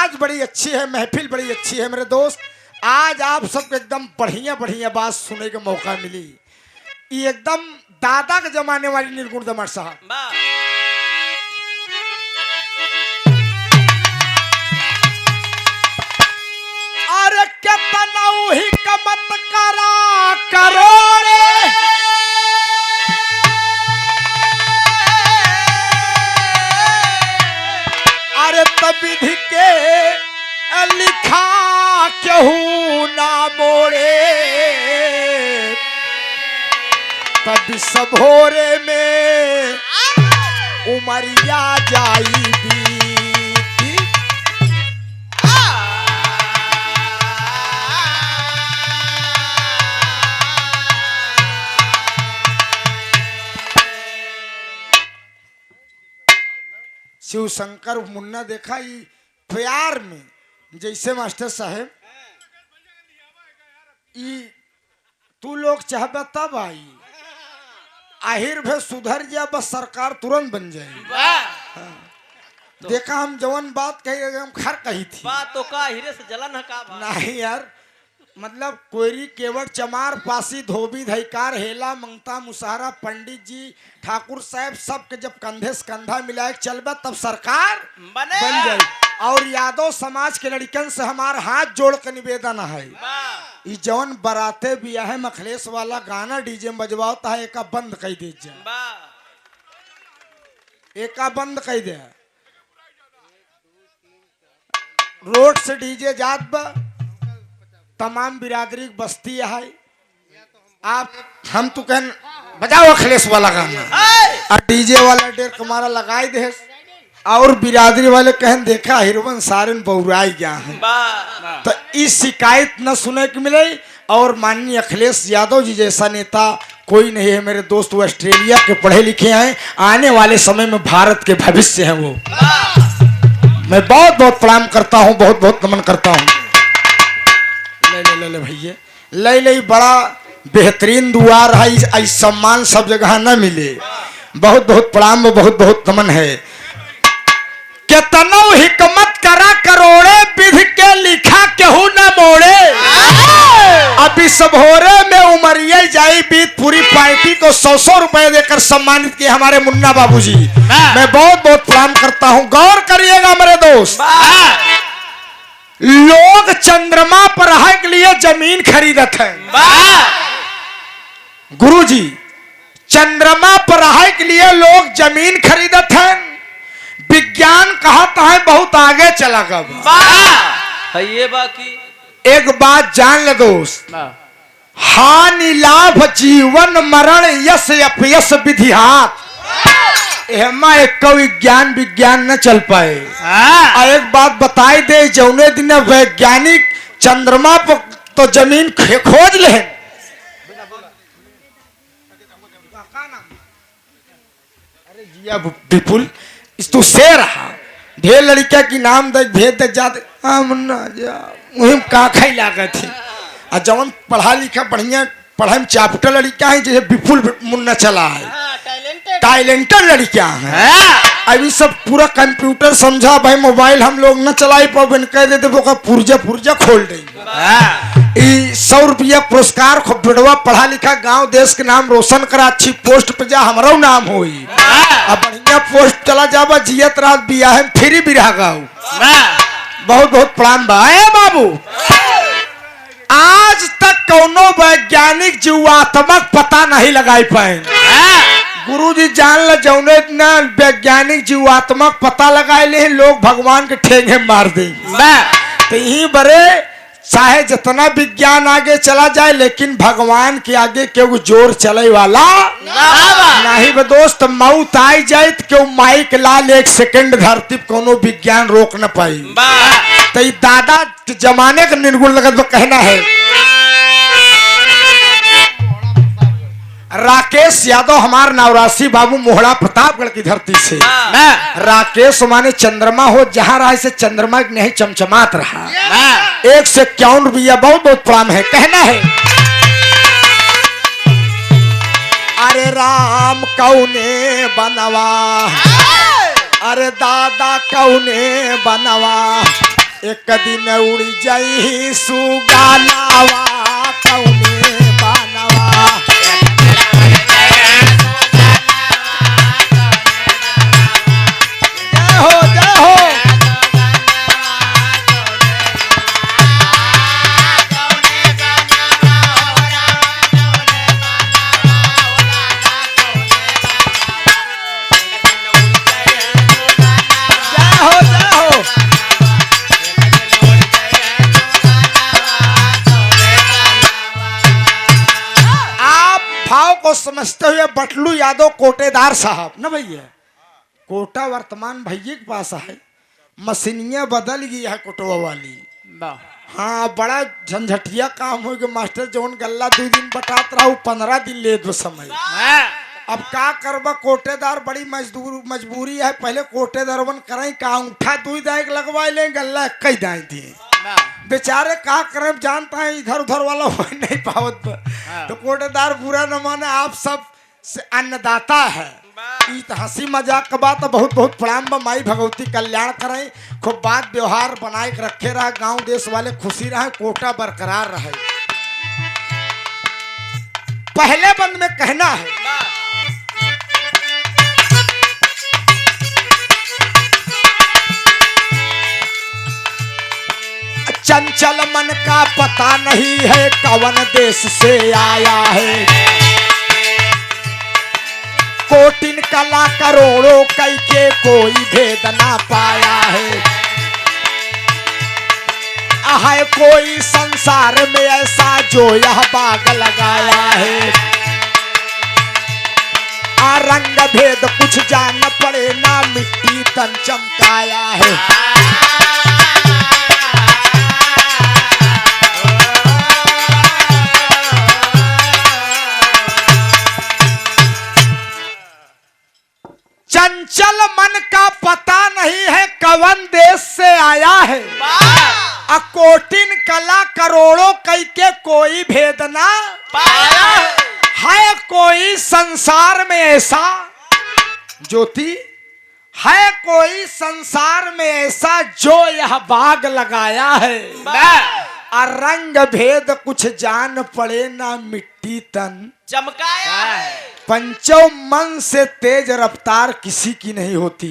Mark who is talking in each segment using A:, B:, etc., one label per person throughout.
A: आवाज बड़ी अच्छी है, महफिल बड़ी अच्छी है मेरे दोस्त। आज आप सबको एकदम बढ़िया बढ़िया बात सुनने का मौका मिली। ये एकदम दादा के जमाने वाली निर्गुण दमन साहब। अरे कितना ही कमत करा करोड़े, अरे तविधि के लिखा केहू ना मोड़े, तब सबोरे में उमरिया जाई बीती। शिव शंकर मुन्ना देखा ही प्यार में जैसे मास्टर साहेब तू लोग चाहबे तब आई आहिर भे सुधर जा, बस सरकार तुरंत बन जाए। तो देखा हम जवन बात कही हम खर कही थी
B: बात तो का हीरे से जलन है का
A: नहीं यार, मतलब कोयरी केवट चमार पासी धोबी धैकार हेला मंगता मुसहरा पंडित जी ठाकुर साहब सबके जब कंधे से कंधा मिलाए चलबे तब सरकार बन जाए। और यादव समाज के लड़कन से हमार हाथ जोड़ के निवेदन है, ये जौन बराते बियाह है मखलेस वाला गाना डीजे में बजवाता है एका बंद कर दीजिए, एका बंद कर दे। रोड से डीजे जात बा, तमाम बिरादरी बस्ती है। आप हम तो कहन बजाओ अखिलेश वाला गाना और डीजे वाला डेर कमारा लगाई दे, और बिरादरी वाले कहन देखा हिरवन सारन बहुराई गया है। तो इस शिकायत न सुने को मिले। और माननीय अखिलेश यादव जी जैसा नेता कोई नहीं है मेरे दोस्त, वो ऑस्ट्रेलिया के पढ़े लिखे हैं, आने वाले समय में भारत के भविष्य हैं वो। मैं बहुत बहुत प्रणाम करता हूँ, बहुत बहुत नमन करता हूँ। ले भैया ले बड़ा बेहतरीन दुआर है, इस सम्मान सब जगह न मिले। बहुत बहुत प्रणाम, बहुत बहुत नमन है। कितनो हिकमत करा करोड़े, विधि के लिखा केहू न मोड़े, अभी सबोरे में उमरिया जाई बीत। पूरी पार्टी को 100-100 रुपए देकर सम्मानित किए हमारे मुन्ना बाबूजी। मैं बहुत बहुत प्रणाम करता हूँ। गौर करिएगा मेरे दोस्त, लोग चंद्रमा पर रह के लिए जमीन खरीदत है। गुरुजी, चंद्रमा पर रह के लिए लोग जमीन खरीदत है। विज्ञान कहता है बहुत आगे चला गया।
B: ये बाकी
A: एक बात जान ले दोस्त, हानि लाभ जीवन मरण यश अपयश विधि हाथ, एमा एक विज्ञान न चल पाए। एक बात बताई दे, जौने दिन वैज्ञानिक चंद्रमा पर तो जमीन खोज ले, अरे जिया विपुल तू से रहा ढेर लड़का की नाम देख भेद देख जाते मुन्ना जा मुहिम का खाई लागत थी। और जवन पढ़ा लिखा बढ़िया पढ़ाई में चापटा लड़का है जैसे विपुल मुन्ना चला है, टैलेंटेड लड़का है। अभी सब पूरा कंप्यूटर समझा भाई, मोबाइल हम लोग न चलाई पाओ, कह देते वो पुर्जा खोल देंगे। 100 रुपया पुरस्कार बेड़वा पढ़ा लिखा गांव देश के नाम रोशन करा, अच्छी पोस्ट पे जा हमारा नाम होई। अब बढ़िया पोस्ट चला जाबा, जियत रात बिया है फिर बिरहा गाँव। बहुत बहुत प्रणाम भाई बाबू। आज तक कोनो वैज्ञानिक जीवात्मक पता नहीं लगाई पाए। गुरुजी जान ल जौने न वैज्ञानिक जीवात्मक पता लगाए ले लोग भगवान के ठेंगे मार दे। तो यही बड़े चाहे जितना विज्ञान आगे चला जाए, लेकिन भगवान के आगे क्यों जोर चले वाला नहीं बे दोस्त। मौत आई जाए तो क्यों माइक लाल 1 सेकंड धरती कोनो विज्ञान रोक न पाई। तो दादा जमाने का निर्गुण लगत कहना है। राकेश यादव हमार नवरासी बाबू मोहड़ा प्रतापगढ़ की धरती से। राकेश माने चंद्रमा हो, जहां रहा से चंद्रमा नहीं चमचमात रहा। 151 रुपया बहुत बहुत प्रणाम है। कहना है, अरे राम कौने बनवा, अरे दादा कौने बनवा, एक दिन उड़ी जाई सुगानावा कौने बानवा। जय हो जय हो। जय हो जय हो। आप भाव को समझते हुए बटलू यादव कोटेदार साहब ना भैया, कोटा वर्तमान भैया के पास है, मशीनिया बदल गई है कोटवा वाली। हाँ बड़ा झंझटिया काम हो गया मास्टर, जौन गल्ला 2 दिन बटात रहा 15 दिन ले दो समय। अब का करबा, कोटेदार बड़ी मजबूरी है। पहले कोटेदारवन करें का उठा 2 दाएक लगवा ले, गल्ला कई दाए दिए बेचारे का करें, जानता है इधर उधर वाला हो नहीं पावत। तो कोटेदार बुरा न माने, आप सब से अन्नदाता है। ई तो हंसी मजाक का बात, बहुत बहुत प्रणाम बा। माई भगवती कल्याण करें, खूब बात व्यवहार बनाए के रखे रहा, गांव देश वाले खुशी रहे, कोटा बरकरार रहे। पहले बंद में कहना है, चंचल मन का पता नहीं है कवन देश से आया है, कोटिन कला करोड़ों कई के कोई भेद ना पाया है। है कोई संसार में ऐसा जो यह बाग लगाया है, आ रंग भेद कुछ जान पड़े ना मिट्टी तन चमकाया है। चंचल मन का पता नहीं है कवन देश से आया है, कोटिन कला करोड़ों कई के कोई भेद ना पाया है। कोई संसार में ऐसा ज्योति है, कोई संसार में ऐसा जो यह बाग लगाया है, और रंग भेद कुछ जान पड़े ना मिट्टी तन
B: चमकाया है।
A: पंचों मन से तेज रफ्तार किसी की नहीं होती।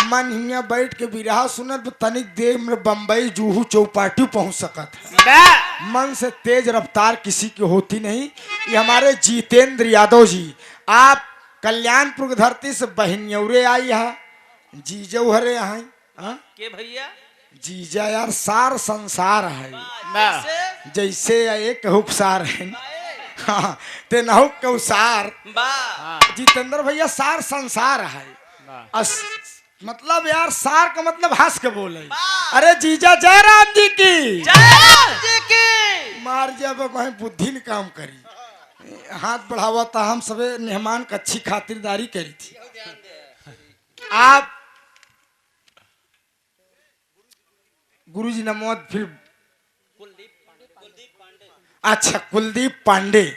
A: मन हिया बैठ के बिरहा सुनल तनिक देर में बम्बई जूहू चौपाटी पहुंच सकत है। मन से तेज रफ्तार किसी की होती नहीं। ये हमारे जितेंद्र यादव जी, आप कल्याणपुर की धरती से बहनियौरे आई है, जीजो हरे हैं
B: के भैया
A: जीजा यार सार संसार है, जैसे एक उपसार है। हाँ, ते नहुक के उसार जितेंद्र भैया सार संसार है। मतलब यार सार का मतलब हंस के बोले, अरे जीजा जय राम जी की मार जब मैं बुद्धि ने काम करी, हाथ बढ़ावा था, हम सबे मेहमान का अच्छी खातिरदारी करी थी। आप गुरुजी नमोद, फिर अच्छा कुलदीप पांडे,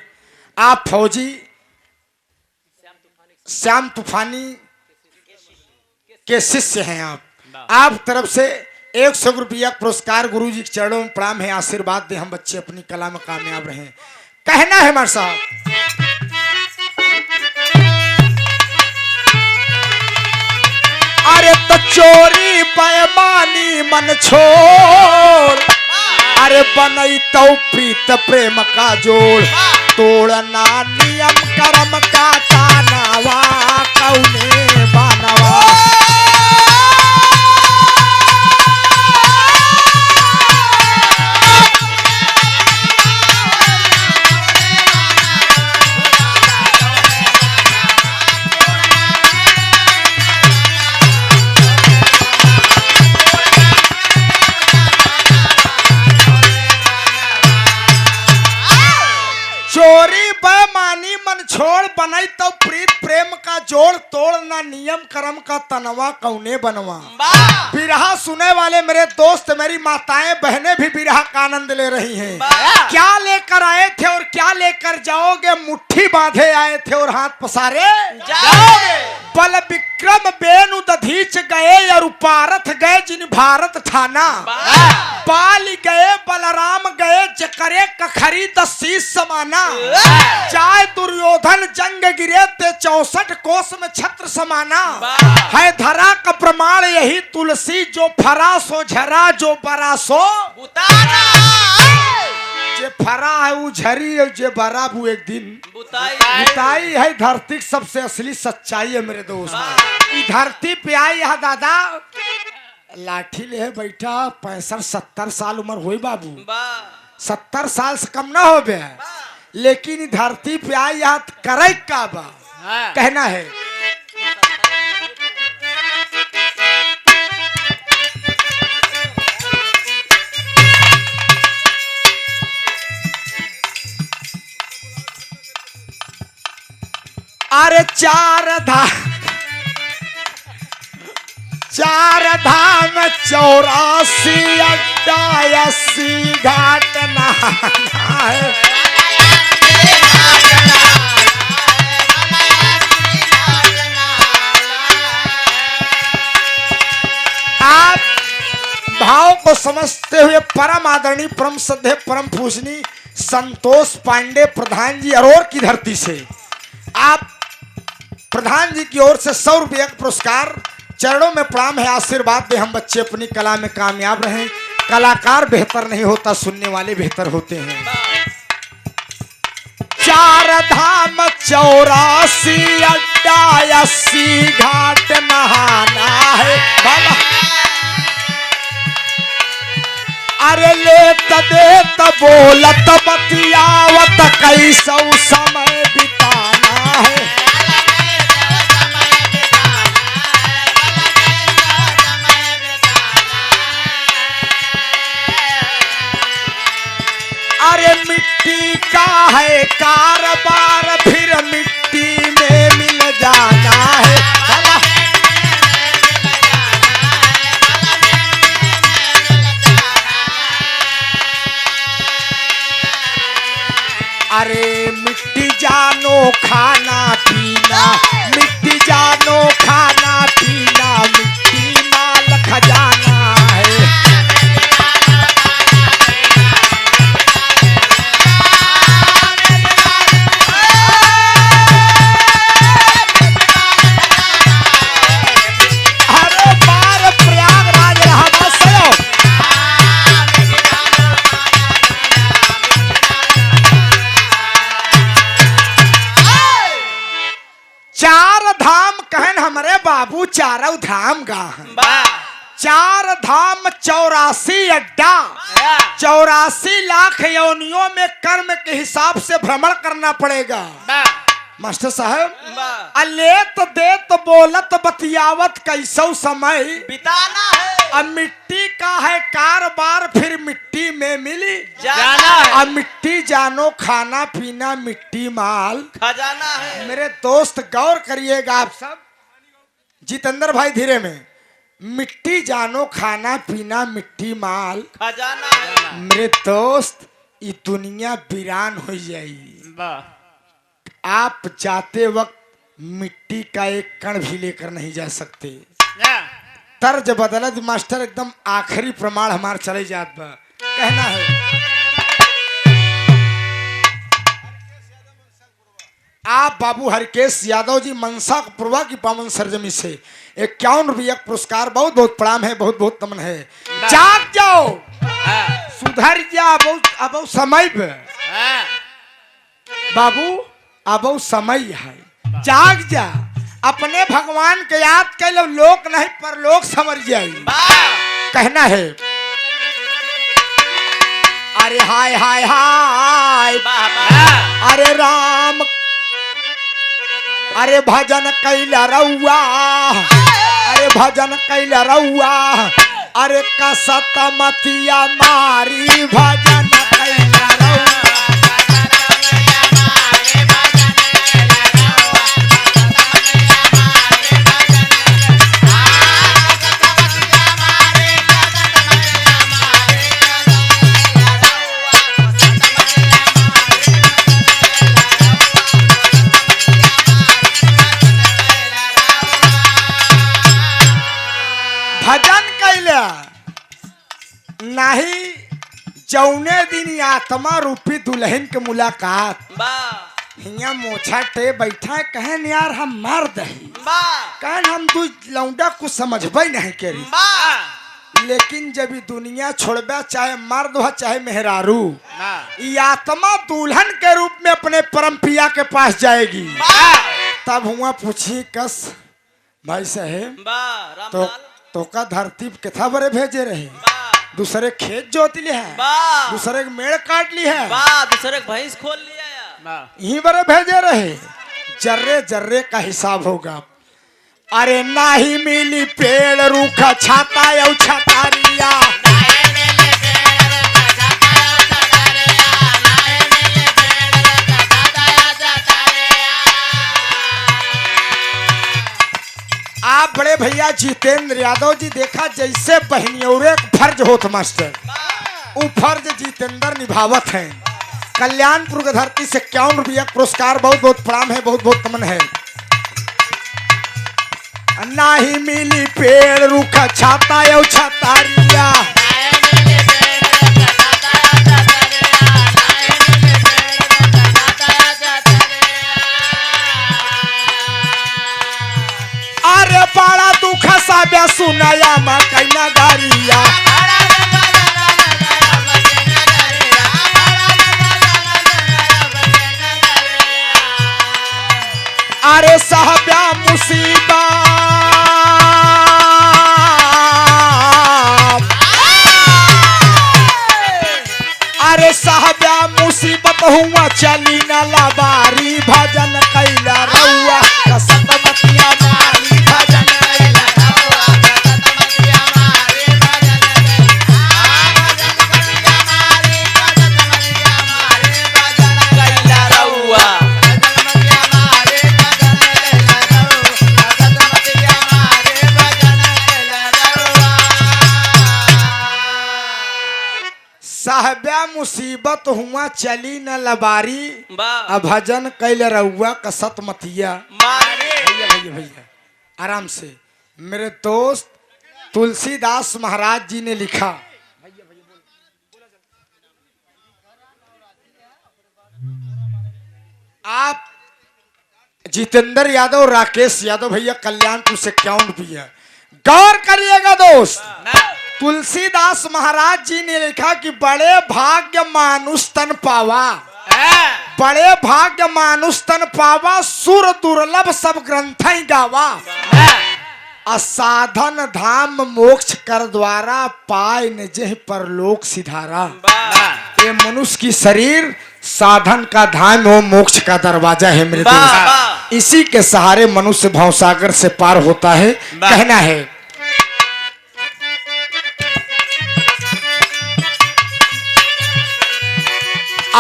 A: आप फौजी श्याम तूफानी के शिष्य हैं। आप तरफ से 100 रुपया पुरस्कार गुरुजी के चरणों में प्रणाम है। आशीर्वाद दे हम बच्चे अपनी कला में कामयाब रहे। कहना है हमारे साहब, अरे तो चोरी बेईमानी मन छोड़, अरे बनई तो प्रीत प्रेम का जोड़, तोड़ना नियम कर्म का तानावा कौने बानवा। चोरी बेईमानी मन छोड़, बनई तो प्रीत प्रेम का जोड़ तोड़ ना नियम कर्म का तनवा कौने बनवा।
B: वाह
A: बिरहा सुने वाले मेरे दोस्त मेरी माताएं बहनें भी बिरहा का आनंद ले रही हैं।
B: वाह।
A: क्या लेकर आए थे और क्या लेकर जाओगे, मुट्ठी बांधे आए थे और हाथ पसारे
B: जाओगे।
A: बल विक्रम बेनु दधीच गए और उपारथ गए जिन भारत ठाना।
B: वाह
A: बाल गए बलराम गए जकरे कखरी दसीस समाना। जाय दुर्योधन जंग गिरे ते 64 कोस में छत्र समाना।
B: वाह।
A: है धरा का प्रमाण यही तुलसी जो फरा सो झरा जो बरा सो
B: बुताना
A: जे फरा है वो झरी और जे बरा वो एक दिन
B: बुताई
A: बुताई है। धरती की सबसे असली सच्चाई है मेरे दोस्त। ई धरती पे आई है दादा लाठी ले बैठा 65-70 साल उम्र हुई बाबू।
B: वाह
A: 70 साल से कम ना हो बे, लेकिन ई धरती पे आई है करे का बा कहना है। अरे चार धाम 84 अड्डा 80 घाट नहाना है। आप भाव को समझते हुए परम आदरणीय परम श्रद्धेय परम पूजनीय संतोष पांडे प्रधान जी अरोर की धरती से आप प्रधान जी की ओर से 100 रुपये का पुरस्कार चरणों में प्रणाम है। आशीर्वाद दे हम बच्चे अपनी कला में कामयाब रहें। कलाकार बेहतर नहीं होता, सुनने वाले बेहतर होते हैं। चार धाम 84 अड्डा 80 घाट नहाना है भला। अरे लेत देत बोलत बतियावत कैसौ समय बिताना है। अरे मिट्टी का है कारोबार फिर मिट्टी में मिल जाना है भला। अरे मिट्टी जानो खाना पीना, मिट्टी जानो खाना पीना, मिट्टी माल खजाना है। अरे बार प्रयागराज रहा बस यो। चार धाम कहन हमारे बाबू चारों धाम गाहन।
B: वाह
A: 4 धाम 84 अड्डा 84 लाख योनियों में कर्म के हिसाब से भ्रमण करना पड़ेगा। मास्टर साहब अलेत देत बोलत बतियावत कैसौ समय
B: बिताना है।
A: अब मिट्टी का है कारोबार फिर मिट्टी में मिली
B: जाना है।
A: अब मिट्टी जानो खाना पीना मिट्टी माल
B: खजाना है।
A: मेरे दोस्त गौर करिएगा आप सब। जितेंद्र भाई धीरे में मिट्टी जानो खाना पीना मिट्टी माल
B: खजाना है।
A: मेरे दोस्त ये दुनिया वीरान हो जाएगी।
B: वाह
A: आप जाते वक्त मिट्टी का एक कण भी लेकर नहीं जा सकते। तर्ज बदलत मास्टर एकदम आखिरी प्रमाण हमार चले जात बा कहना है। आप बाबू हरकेश यादव जी मनसा पूर्वा की पावन सरजमी से 51 रुपया पुरस्कार बहुत बहुत प्रणाम है, बहुत बहुत नमन है। जाग जाओ सुधर जा अब समय पे बाबू अब समय है, जाग जा अपने भगवान के याद कर लो। लोक नहीं पर लोक समझ जाई कहना है। अरे हाय हाय हाय अरे राम अरे भजन कैला रउआ अरे भजन कैला रउआ अरे कसत मतिया मारी भजन कैला रउआ। नाही जौने दिन आत्मा रूपी दुल्हन के मुलाकात
B: बा
A: हिया मोछा टे बैठा कहन यार हम मार दही
B: बा
A: कहन हम दू लौंडा कुछ समझबे नहीं करी
B: बा
A: लेकिन जब ई दुनिया छोड़बा चाहे मर्द हो चाहे मेहरारू ई आत्मा दुल्हन के रूप में अपने परम पिया के पास जाएगी तब हुआ पूछी कस भाई साहेब
B: बा
A: तो
B: रामलाल
A: तो का धरती पे कितना बड़े भेजे रहे
B: बा
A: दूसरे खेत जोत लिए है
B: बा
A: दूसरे के मेड़ काट ली है
B: बा दूसरे के भैंस खोल लिया या
A: यहीं बड़े भेजे रहे जर्रे जर्रे का हिसाब होगा अरे नाही मिली पेड़ रूखा छाता या छतारिया आप बड़े भैया जितेंद्र यादव जी देखा जैसे बहनियों फर्ज होत मास्टर वो फर्ज जितेंद्र निभावत हैं कल्याणपुर की धरती से 51 रुपया पुरस्कार बहुत बहुत प्रणाम है बहुत बहुत नमन है नाही मिली पेड़ रूखा छाता या छतारिया अरे बड़ा दुख साब्या सुनाया मा कैना गारिया अरे साहब्या मुसीबत अरे साहब्या मुसीबत हुआ चली न लाबारी भजन कैला रउआ कसत मतिया मारी भजन कैला
B: कैला रउआ
A: साहब्या मुसीबत हुआ चली न लबारी
B: बा
A: भजन कैल रउआ कसत मतिया
B: मारे
A: भैया भैया भैया आराम से मेरे दोस्त तुलसीदास महाराज जी ने लिखा आप जितेंद्र यादव राकेश यादव भैया कल्याणपुर से 51 रुपया गौर करिएगा दोस्त तुलसीदास महाराज जी ने लिखा कि बड़े भाग्य मानुष तन पावा बड़े भाग्य मानुष तन पावा सुर दुर्लभ सब ग्रंथ ही गावा असाधन धाम मोक्ष कर द्वारा पाए निजे परलोक सिधारा ये मनुष्य की शरीर साधन का धाम हो मोक्ष का दरवाजा है मेरे दोस्त इसी के सहारे मनुष्य भवसागर से पार होता है कहना है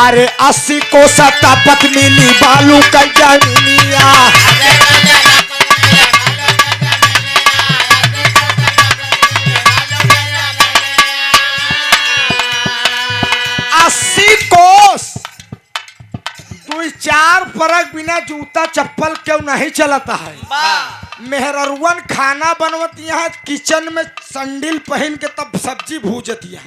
A: अरे 80 को सतापत मिली बालू का जमीनिया दो चार परक बिना जूता चप्पल क्यों नहीं चलता है मेहररुवन खाना बनवती है किचन में संडिल पहन के तब सब्जी भूजती है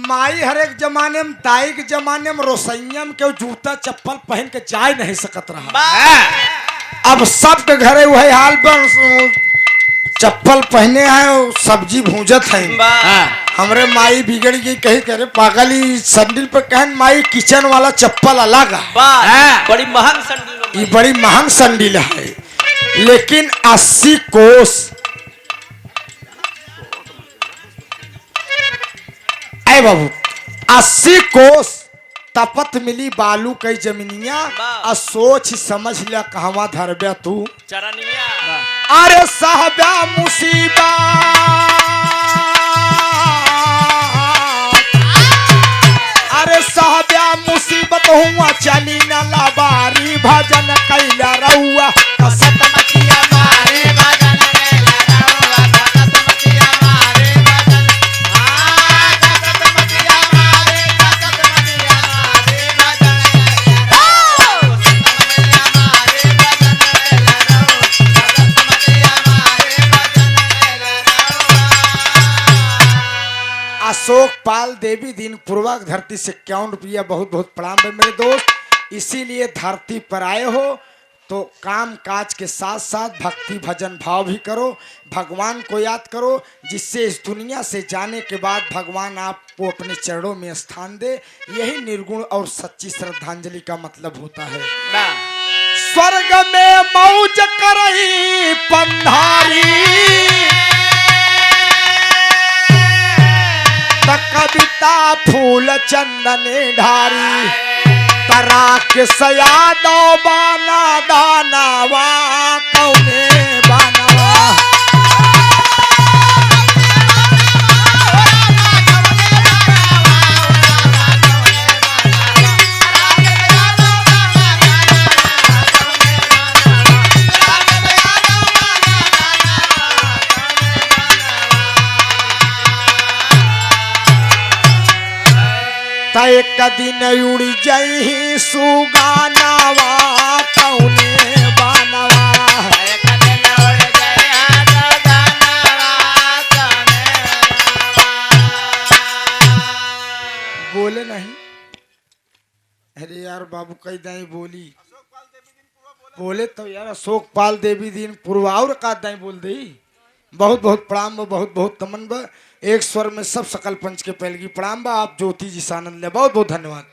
A: माई हर एक जमाने में दाई के जमाने में रोसैया में क्यों जूता चप्पल पहन के जा नहीं सकत रहा अब सबके घरे वही हाल पर चप्पल पहने हैं सब्जी भूजत है हमरे माई बिगड़ गई कही करे पागली संडिल पे कहन माई किचन वाला चप्पल अलग है
B: बड़ी महंग संडिल
A: ये बड़ी महंग संडिल है लेकिन 80 कोस ऐ बाबू 80 कोस तपत मिली बालू कई जमीनिया आ सोच समझ लिया कहवा धरबे तू
B: चरनिया
A: अरे साहबा मुसीबत अरे साहबा मुसीबत हुआ चली न लाबारी भजन कैला रउआ कसत मतिया मारे भजन कैला रउआ कसत मतिया मारे भजन कसत मतिया मारे कसत मतिया मारे भजन कैला रउआ कसत मतिया मारे भजन कैला रउआ अशोक पाल देवी दीन पूर्वक धरती से 51 रुपया बहुत बहुत प्रणाम है मेरे दोस्त। इसीलिए धरती पर आए हो तो काम काज के साथ साथ भक्ति भजन भाव भी करो, भगवान को याद करो, जिससे इस दुनिया से जाने के बाद भगवान आपको अपने चरणों में स्थान दे। यही निर्गुण और सच्ची श्रद्धांजलि का मतलब होता है। स्वर्ग में मौज करही पंधारी, कविता फूल चंदने ढारी, तरा के सयादो बाना दानावा कौने बानावा। एक दिन उड़ी जई सुगानावा कौने बानावा। बोले नहीं, अरे यार बाबू कई दाई बोली बोले तो यार अशोक पाल देवी दीन पूर्व और का दाई बोल दी। बहुत बहुत प्रणाम, बहुत बहुत तमन। एक स्वर में सब सकल पंच के पहलगी प्रणाम बा। आप ज्योति जी सानंद ले, बहुत बहुत धन्यवाद।